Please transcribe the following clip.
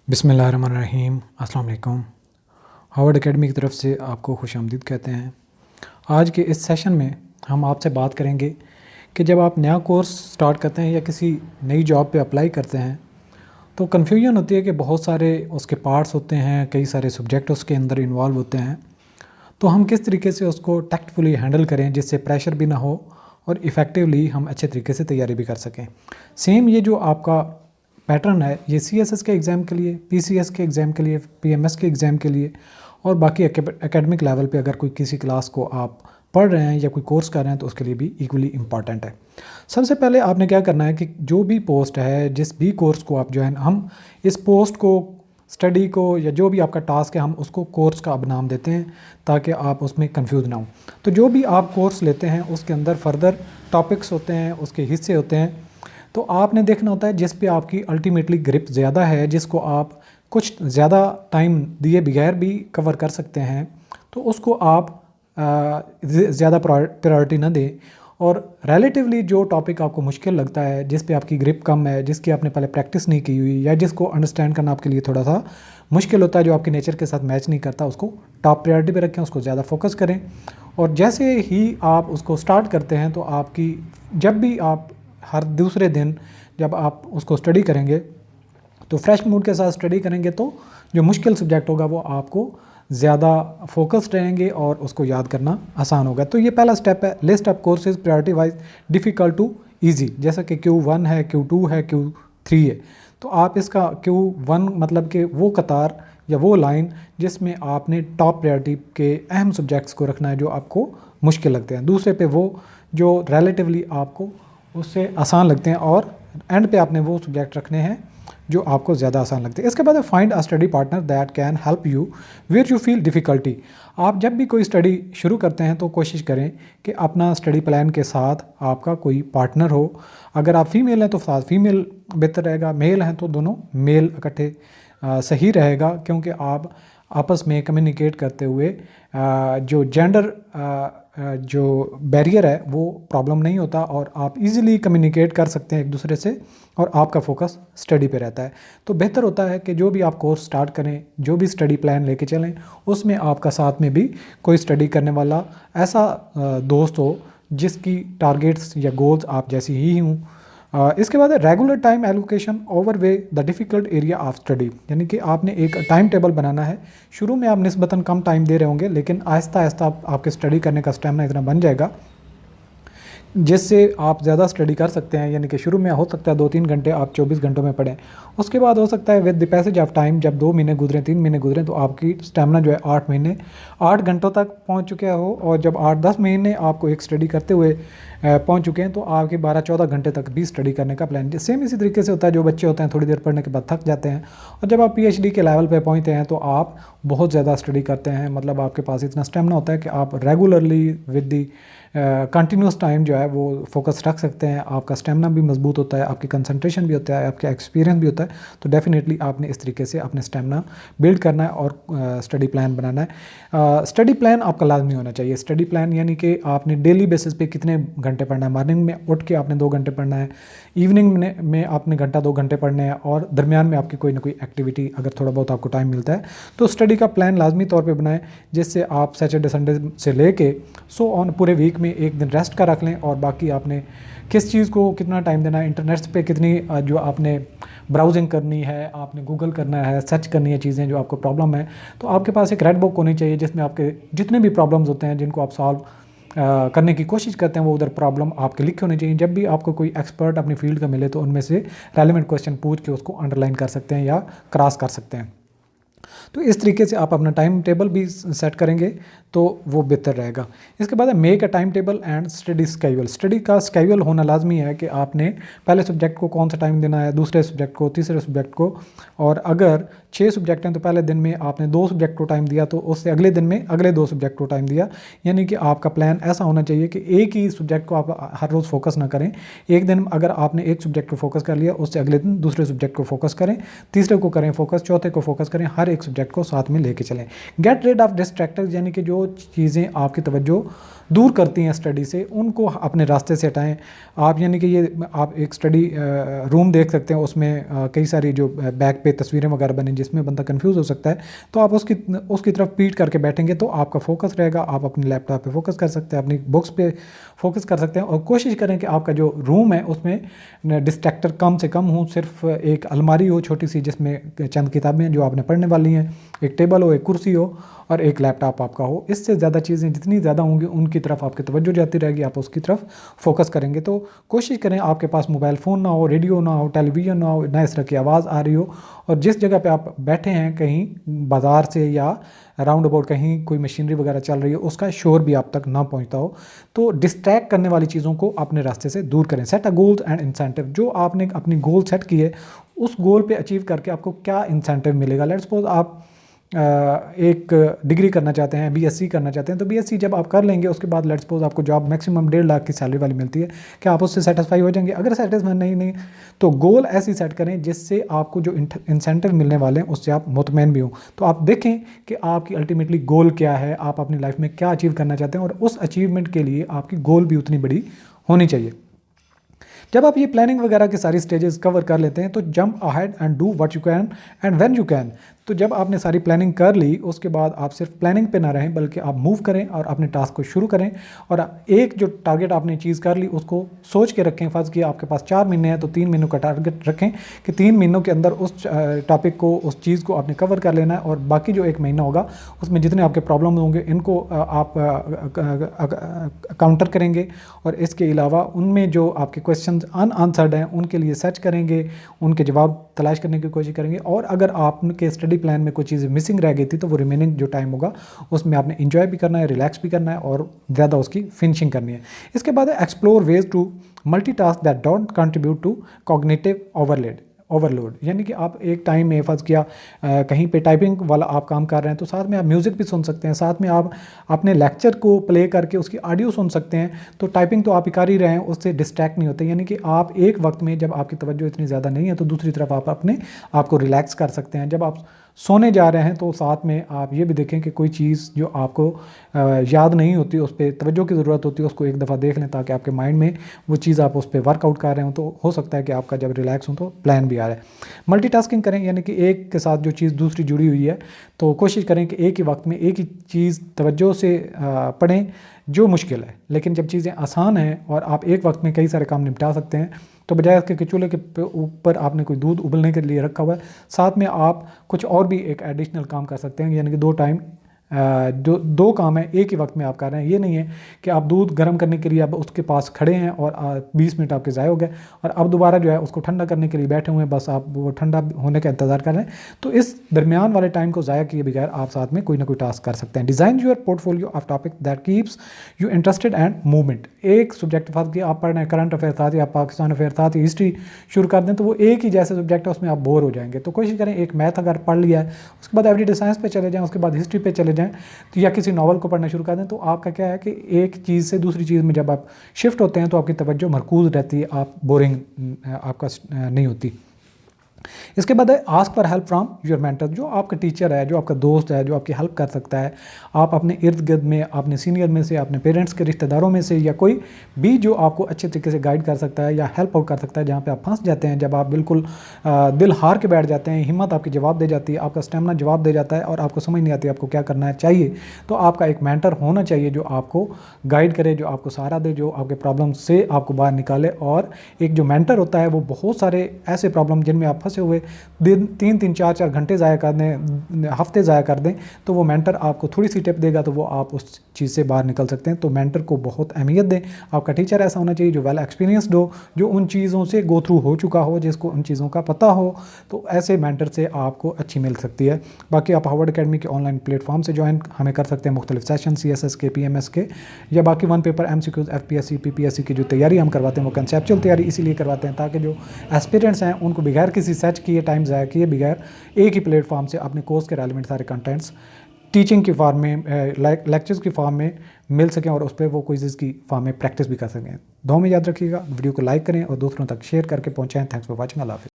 बिस्मिल्लाहिर्रहमानिर्रहीम। अस्सलाम वालेकुम। हार्वर्ड एकेडमी की तरफ से आपको खुशामदीद कहते हैं। आज के इस सेशन में हम आपसे बात करेंगे कि जब आप नया कोर्स स्टार्ट करते हैं या किसी नई जॉब पे अप्लाई करते हैं तो कन्फ्यूजन होती है कि बहुत सारे उसके पार्ट्स होते हैं, कई सारे सब्जेक्ट उसके अंदर इन्वॉल्व होते हैं। तो हम किस तरीके से उसको टैक्टफुली हैंडल करें जिससे प्रेशर भी ना हो और इफ़ेक्टिवली हम अच्छे तरीके से तैयारी भी कर सकें। सेम ये जो आपका पैटर्न है ये CSS के एग्ज़ाम के लिए, PCS के एग्ज़ाम के लिए, PMS के एग्ज़ाम के लिए और बाकी एकेडमिक लेवल पे अगर कोई किसी क्लास को आप पढ़ रहे हैं या कोई कोर्स कर रहे हैं तो उसके लिए भी इक्वली इम्पॉर्टेंट है। सबसे पहले आपने क्या करना है कि जो भी पोस्ट है, जिस भी कोर्स को आप ज्वाइन, हम इस पोस्ट को, स्टडी को या जो भी आपका टास्क है हम उसको कोर्स का अब नाम देते हैं ताकि आप उसमें कंफ्यूज ना हो। तो जो भी आप कोर्स लेते हैं उसके अंदर फर्दर टॉपिक्स होते हैं, उसके हिस्से होते हैं। तो आपने देखना होता है जिस पे आपकी अल्टीमेटली ग्रिप ज़्यादा है, जिसको आप कुछ ज़्यादा टाइम दिए बगैर भी कवर कर सकते हैं, तो उसको आप ज़्यादा प्रायोरिटी ना दें। और रिलेटिवली जो टॉपिक आपको मुश्किल लगता है, जिस पे आपकी ग्रिप कम है, जिसकी आपने पहले प्रैक्टिस नहीं की हुई या जिसको अंडरस्टैंड करना आपके लिए थोड़ा सा मुश्किल होता है, जो आपके नेचर के साथ मैच नहीं करता, उसको टॉप प्रायोरिटी पे रखें, उसको ज़्यादा फोकस करें। और जैसे ही आप उसको स्टार्ट करते हैं तो आपकी, जब भी आप हर दूसरे दिन जब आप उसको स्टडी करेंगे तो फ्रेश मूड के साथ स्टडी करेंगे तो जो मुश्किल सब्जेक्ट होगा वो आपको ज़्यादा फोकस्ड रहेंगे और उसको याद करना आसान होगा। तो ये पहला स्टेप है, list of courses priority wise difficult to easy. जैसा कि Q1 है, Q2 है, Q3 है, तो आप इसका Q1 मतलब कि वो कतार या वो लाइन जिसमें आपने टॉप प्रायोरिटी के अहम सब्जेक्ट्स को रखना है जो आपको मुश्किल लगते हैं। दूसरे पे वो जो रिलेटिवली आपको उससे आसान लगते हैं और एंड पे आपने वो सब्जेक्ट रखने हैं जो आपको ज़्यादा आसान लगते हैं। इसके बाद find a study partner that can help you where you feel difficulty. आप जब भी कोई स्टडी शुरू करते हैं तो कोशिश करें कि अपना स्टडी प्लान के साथ आपका कोई पार्टनर हो। अगर आप फीमेल हैं तो साथ फीमेल बेहतर रहेगा, मेल हैं तो दोनों मेल इकट्ठे सही रहेगा, क्योंकि आप आपस में कम्युनिकेट करते हुए जो जेंडर जो बैरियर है वो प्रॉब्लम नहीं होता और आप इजीली कम्युनिकेट कर सकते हैं एक दूसरे से और आपका फोकस स्टडी पे रहता है। तो बेहतर होता है कि जो भी आप कोर्स स्टार्ट करें, जो भी स्टडी प्लान लेके चलें, उसमें आपका साथ में भी कोई स्टडी करने वाला ऐसा दोस्त हो जिसकी टारगेट्स या गोल्स आप जैसी ही हों। इसके बाद regular time allocation over way the difficult area of study, यानी कि आपने एक टाइम टेबल बनाना है। शुरू में आप निस्बतन कम टाइम दे रहे होंगे, लेकिन आहिस्ता आहिस्ता आपके स्टडी करने का स्टेमिना इतना बन जाएगा जिससे आप ज़्यादा स्टडी कर सकते हैं। यानी कि शुरू में हो सकता है 2-3 घंटे आप 24 घंटों में पढ़ें, उसके बाद हो सकता है with the passage of time जब 2 महीने गुजरें, 3 महीने गुजरें, तो आपकी स्टेमिना जो है 8 घंटों तक पहुंच चुका हो। और जब 8-10 महीने आपको एक स्टडी करते हुए पहुंच चुके हैं तो आपके 12-14 घंटे तक भी स्टडी करने का प्लान। सेम इसी तरीके से होता है, जो बच्चे होते हैं थोड़ी देर पढ़ने के बाद थक जाते हैं और जब आप PhD के लेवल पे पहुंचते हैं तो आप बहुत ज़्यादा स्टडी करते हैं। मतलब आपके पास इतना स्टेमिना होता है कि आप regularly with the continuous time जो है वो फोकस रख सकते हैं। आपका स्टेमिना भी मजबूत होता है, आपकी कंसंट्रेशन भी होता है, आपका एक्सपीरियंस भी होता है। तो डेफिनेटली आपने इस तरीके से अपने स्टेमिना बिल्ड करना है और स्टडी प्लान बनाना है। स्टडी प्लान आपका लाजमी होना चाहिए। स्टडी प्लान यानी कि आपने डेली बेसिस पे कितने घंटे पढ़ना है। मॉर्निंग में उठ के आपने 2 घंटे पढ़ना है, इवनिंग में आपने घंटा 2 घंटे पढ़ने हैं और दरमियान में आपकी कोई ना कोई एक्टिविटी अगर थोड़ा बहुत आपको टाइम मिलता है तो स्टडी का प्लान लाजमी तौर पे बनाएं, जिससे आप सैटरडे संडे से लेके सो ऑन पूरे वीक में एक दिन रेस्ट का रख लें और बाकी आपने किस चीज़ को कितना टाइम देना है, इंटरनेट पे कितनी जो आपने ब्राउजिंग करनी है, आपने गूगल करना है, सर्च करनी है चीज़ें जो आपको प्रॉब्लम है। तो आपके पास एक रेड बुक होनी चाहिए जिसमें आपके जितने भी प्रॉब्लम्स होते हैं जिनको आप सॉल्व करने की कोशिश करते हैं वो उधर प्रॉब्लम आपके लिखे होने चाहिए। जब भी आपको कोई एक्सपर्ट अपनी फील्ड का मिले तो उनमें से रेलेवेंट क्वेश्चन पूछ के उसको अंडरलाइन कर सकते हैं या क्रॉस कर सकते हैं। तो इस तरीके से आप अपना टाइम टेबल भी सेट करेंगे तो वो बेहतर रहेगा। इसके बाद make a time table and study schedule. Study का स्केड्यूल होना लाजमी है कि आपने पहले सब्जेक्ट को कौन सा टाइम देना है, दूसरे सब्जेक्ट को, तीसरे सब्जेक्ट को। और अगर 6 सब्जेक्ट हैं तो पहले दिन में आपने 2 सब्जेक्ट को टाइम दिया तो उससे अगले दिन में अगले 2 सब्जेक्ट को टाइम दिया। यानी कि आपका प्लान ऐसा होना चाहिए कि एक ही सब्जेक्ट को आप हर रोज़ फोकस ना करें। एक दिन अगर आपने एक सब्जेक्ट को फोकस कर लिया, उससे अगले दिन दूसरे सब्जेक्ट को फोकस करें, तीसरे को करें फोकस, चौथे को फोकस करें। हर एक एक सब्जेक्ट को साथ में लेके चलें। गेट रेड ऑफ डिस्ट्रैक्टर्स, यानी कि जो चीज़ें आपकी तवज्जो दूर करती हैं स्टडी से, उनको अपने रास्ते से हटाएं आप। यानी कि ये आप एक स्टडी रूम देख सकते हैं, उसमें कई सारी जो बैक पे तस्वीरें वगैरह बनी जिसमें बंदा कंफ्यूज हो सकता है, तो आप उसकी तरफ पीट करके बैठेंगे तो आपका फोकस रहेगा, आप अपने लैपटॉप पे फोकस कर सकते हैं, अपनी बुक्स पे फोकस कर सकते हैं। और कोशिश करें कि आपका जो रूम है उसमें डिस्ट्रैक्टर कम से कम हो, सिर्फ एक अलमारी हो छोटी सी जिसमें चंद किताबें जो आपने पढ़ने वाली हैं, एक टेबल हो, एक कुर्सी हो और एक लैपटॉप आपका हो। इससे ज़्यादा चीज़ें जितनी ज़्यादा होंगी उनकी तरफ आपकी तवज्जो जाती रहेगी, आप उसकी तरफ फोकस करेंगे। तो कोशिश करें आपके पास मोबाइल फ़ोन ना हो, रेडियो ना हो, टेलीविज़न ना हो, ना इस तरह की आवाज़ आ रही हो, और जिस जगह पे आप बैठे हैं कहीं बाज़ार से या राउंड अबाउट कहीं कोई मशीनरी वगैरह चल रही है उसका शोर भी आप तक ना पहुंचता हो। तो डिस्ट्रैक्ट करने वाली चीज़ों को अपने रास्ते से दूर करें। Set a goals and incentive, जो आपने अपनी गोल सेट की है उस गोल पे अचीव करके आपको क्या इंसेंटिव मिलेगा। लेट्स सपोज आप एक डिग्री करना चाहते हैं, बीएससी करना चाहते हैं, तो बीएससी जब आप कर लेंगे उसके बाद लेट्स सपोज आपको जॉब मैक्सिमम 1.5 लाख की सैलरी वाली मिलती है, क्या आप उससे सेटिस्फाई हो जाएंगे? अगर सेटिस्फाई नहीं तो गोल ऐसी सेट करें जिससे आपको जो इंसेंटिव मिलने वाले हैं उससे आप मुतमैन भी हो। तो आप देखें कि आपकी अल्टीमेटली गोल क्या है, आप अपनी लाइफ में क्या अचीव करना चाहते हैं, और उस अचीवमेंट के लिए आपकी गोल भी उतनी बड़ी होनी चाहिए। जब आप ये प्लानिंग वगैरह की सारी स्टेजेस कवर कर लेते हैं तो jump ahead and do what you can and when you can. तो जब आपने सारी प्लानिंग कर ली उसके बाद आप सिर्फ प्लानिंग पे ना रहें बल्कि आप मूव करें और अपने टास्क को शुरू करें, और एक जो टारगेट आपने चीज़ कर ली उसको सोच के रखें। फ़र्ज़ किया आपके पास 4 महीने हैं तो 3 महीनों का टारगेट रखें कि 3 महीनों के अंदर उस टॉपिक को, उस चीज़ को आपने कवर कर लेना है, और बाकी जो 1 महीना होगा उसमें जितने आपके प्रॉब्लम होंगे इनको आप काउंटर करेंगे, और इसके अलावा उनमें जो आपके क्वेश्चन अनआंसर्ड हैं उनके लिए सर्च करेंगे, उनके जवाब तलाश करने की कोशिश करेंगे, और अगर आपके स्टडी प्लान में कोई चीज़ मिसिंग रह गई थी तो वो रिमेनिंग जो टाइम होगा उसमें आपने इंजॉय भी करना है, रिलैक्स भी करना है और ज़्यादा उसकी फिनिशिंग करनी है। इसके बाद है explore ways to multitask that don't contribute to cognitive overload. यानी कि आप एक टाइम में फ़र्ज़ किया कहीं पे टाइपिंग वाला आप काम कर रहे हैं तो साथ में आप म्यूज़िक भी सुन सकते हैं, साथ में आप अपने लेक्चर को प्ले करके उसकी ऑडियो सुन सकते हैं। तो टाइपिंग तो आप ही कर ही रहे हैं, उससे डिस्ट्रैक्ट नहीं होते। यानी कि आप एक वक्त में जब आपकी तवज्जो इतनी ज़्यादा नहीं है तो दूसरी तरफ आप अपने आप को रिलैक्स कर सकते हैं। जब आप सोने जा रहे हैं तो साथ में आप ये भी देखें कि कोई चीज़ जो आपको याद नहीं होती, उस पर तवज्जो की ज़रूरत होती है, उसको एक दफ़ा देख लें ताकि आपके माइंड में वो चीज़ आप उस पर वर्कआउट कर रहे हो। तो हो सकता है कि आपका जब रिलैक्स हो तो प्लान भी आ रहा है। मल्टीटास्किंग करें, यानी कि एक के साथ जो चीज़ दूसरी जुड़ी हुई है तो कोशिश करें कि एक ही वक्त में एक ही चीज़ तवज्जो से पढ़ें जो मुश्किल है। लेकिन जब चीज़ें आसान हैं और आप एक वक्त में कई सारे काम निपटा सकते हैं तो बजाय इसके कि चूल्हे के ऊपर आपने कोई दूध उबलने के लिए रखा हुआ है, साथ में आप कुछ और भी एक एडिशनल काम कर सकते हैं। यानी कि दो काम है एक ही वक्त में आप कर रहे हैं। ये नहीं है कि आप दूध गर्म करने के लिए अब उसके पास खड़े हैं और 20 मिनट आपके ज़ाया हो गए और अब दोबारा जो है उसको ठंडा करने के लिए बैठे हुए हैं, बस आप वो ठंडा होने का इंतज़ार कर रहे हैं। तो इस दरमियान वाले टाइम को ज़ाया किए बगैर आप साथ में कोई ना कोई टास्क कर सकते हैं। Design your portfolio of topic that keeps you interested and movement. एक सब्जेक्ट फर्ज की आप पढ़ रहे हैं, करंट अफेयर था या पाकिस्तान अफेयर था, हिस्ट्री शुरू कर दें तो वो एक ही जैसे सब्जेक्ट है, उसमें आप बोर हो जाएंगे। तो कोशिश करें एक मैथ अगर पढ़ लिया है उसके बाद एवरीडे साइंस पे चले जाएँ, उसके बाद हिस्ट्री पे चले जाएँ, तो या किसी नॉवल को पढ़ना शुरू कर दें। तो आपका क्या है कि एक चीज़ से दूसरी चीज़ में जब आप शिफ्ट होते हैं तो आपकी तवज्जो मरकूज़ रहती है, आप बोरिंग आपका नहीं होती। इसके बाद है ask for help from your mentor. जो आपका टीचर है, जो आपका दोस्त है, जो आपकी हेल्प कर सकता है, आप अपने इर्द गिर्द में, अपने सीनियर में से, अपने पेरेंट्स के रिश्तेदारों में से, या कोई भी जो आपको अच्छे तरीके से गाइड कर सकता है या हेल्प आउट कर सकता है। जहाँ पे आप फंस जाते हैं, जब आप बिल्कुल दिल हार के बैठ जाते हैं, हिम्मत आपकी जवाब दे जाती है, आपका स्टेमिना जवाब दे जाता है और आपको समझ नहीं आती आपको क्या करना चाहिए, तो आपका एक मेंटर होना चाहिए जो आपको गाइड करे, जो आपको सहारा दे, जो आपके प्रॉब्लम से आपको बाहर निकाले। और एक जो मेंटर होता है वो बहुत सारे ऐसे प्रॉब्लम जिनमें आप फंसे हुए दिन 3-3, 4-4 घंटे ज़ाया कर दें, हफ्ते ज़ाया कर दें, तो वो मेंटर आपको थोड़ी सी टिप देगा तो वो आप उस चीज़ से बाहर निकल सकते हैं। तो मेंटर को बहुत अहमियत दें। आपका टीचर ऐसा होना चाहिए जो वेल एक्सपीरियंसड हो, जो उन चीज़ों से गो थ्रू हो चुका हो, जिसको उन चीज़ों का पता हो। तो ऐसे मेंटर से आपको अच्छी मिल सकती है। बाकी आप हार्वर्ड अकेडमी के ऑनलाइन प्लेटफॉर्म से ज्वाइन हमें कर सकते हैं, मुख्तलिफ सेशन CSS के, PMS के, या बाकी 1 पेपर MCQs FPSC PPSC की जो तैयारी हम करवाते हैं वो कंसेप्चुअल तैयारी इसीलिए करवाते हैं ताकि जो एस्पिरेंट्स हैं उनको बगैर किसी सर्च किए, टाइम ज़ाया किए बगैर एक ही प्लेटफॉर्म से अपने कोर्स के रेलिवेंट सारे कंटेंट्स टीचिंग की फॉर्म में, लेक्चर्स की फॉर्म में मिल सकें और उस पर वो क्विज़ की फॉर्म में प्रैक्टिस भी कर सकें। दुआ में याद रखिएगा, वीडियो को लाइक करें और दूसरों तक शेयर करके पहुँचाएँ। Thanks for watching. अल्लाह हाफ़िज़।